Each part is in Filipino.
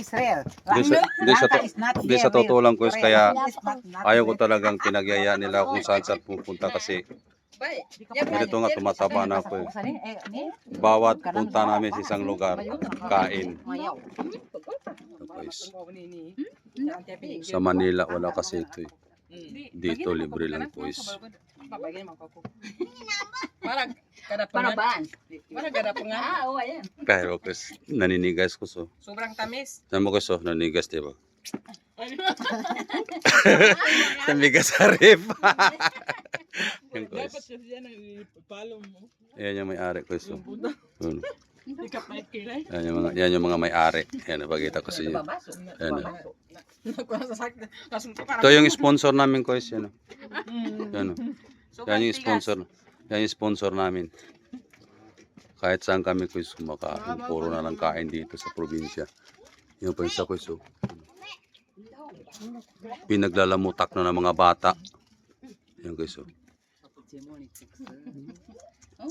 is real. Di sa totoo lang ko kaya ayaw ko talagang pinagyaya nila kung saan saan pupunta kasi dito nga tumataba na ako eh. Bawat punta namin sa isang lugar, kain. Guys. Sa Manila wala kasi ito eh. Dito libre lang guys. Pero guys, naninigas ko so. Sobrang tamis. Saan mo gusto? Naninigas diba? Nanigas sa ref. Yan guys. Dapat siya nang ipalo mo. Yan yung may-ari ko so. Ikapait Yan yung mga may-ari. Yan, napakita ko sa inyo. Yan. Ito yung sponsor namin ko yan. Yan. Yan yung sponsor. Yan yung sponsor namin. Kahit saan kami ko kumakain. Puro na lang kain dito sa probinsya. Yung pa isa ko so. Pinaglalamutak na ng mga bata. Yan guys so.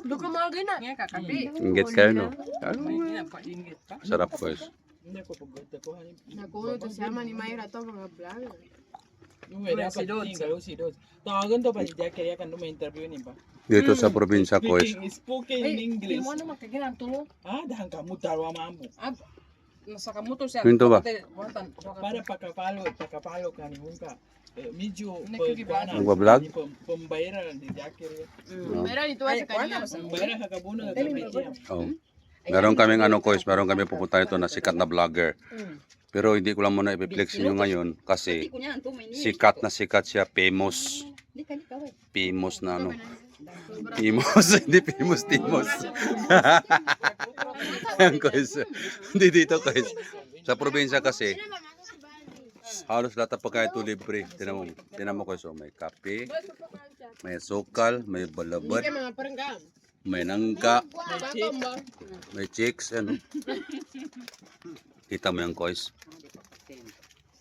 Duka mo gina. Inggit kayo no? Sarap guys. Nakuha to siya man ni Mayra to mga vlog. Tawagan to pa si Jack kaya kan interview ni ba? Dito sa probinsya ko is Speaking in English. Mo naman kagilan tulo. Ah, dahan kamu tarwa mambo. Nasa kamuto siya. Pinto ba? Para pakapalo ka ni Mungka. Medyo Nagbablog? pambayaran ni Jack kaya. Mayra dito sa kanya. Pambayaran ka kabuna ka kapitya. oh. Meron kaming ano ko is, meron kami pupunta ito na sikat na vlogger. Pero hindi ko lang muna i-flex nyo ngayon kasi sikat siya, famous. Famous na ano. Famous, hindi famous, timos. Yan guys. Hindi dito guys. Sa probinsya kasi, halos lahat ng pagkain ito libre. Tinan mo guys, oh, may kape, may sukal, may balabad, Mga parangga. may nangka, may chicks, ano. Kita mo yan guys.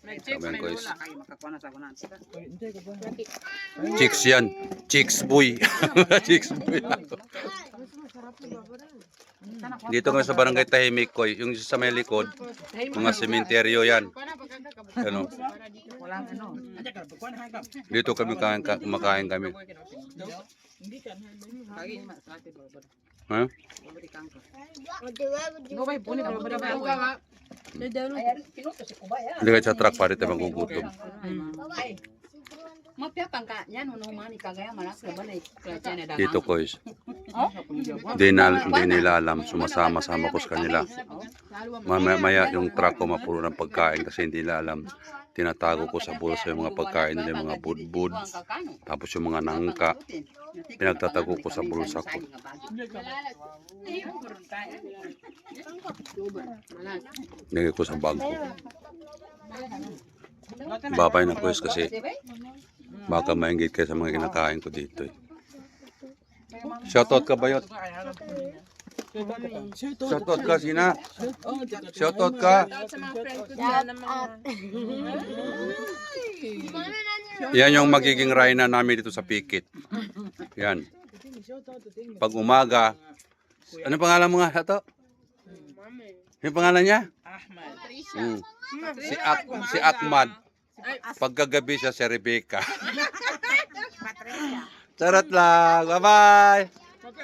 Kita mo yan guys. Chicks yan. Chicks boy. Chicks boy. Dito nga sa barangay Tahimik Koy, yung sa may likod, mga sementeryo yan. Ano? Dito kami kumakain kami. Ha? Hindi kayo sa truck pa rin tayo magugutom. Dito ko is. Hindi nila alam. Sumasama-sama ko sa kanila. Mamaya yung truck ko mapuro ng pagkain kasi hindi nila alam. Tinatago ko sa bulsa yung mga pagkain nila, yung mga budbud. Tapos yung mga nangka. Pinagtatago ko sa bulsa ko. Nagay ko sa bag ko. Babay na quest kasi baka maingit kayo sa mga kinakain ko dito eh. Shoutout ka Bayot? Shoutout ka Sina? Shoutout ka? Yan yung magiging rayna namin dito sa Pikit. Yan. Pag umaga, ano pangalan mo nga ito? Yung pangalan niya? Ahmad. Si Ahmad. Pagkagabi siya si Rebecca. Charot lang. Bye-bye.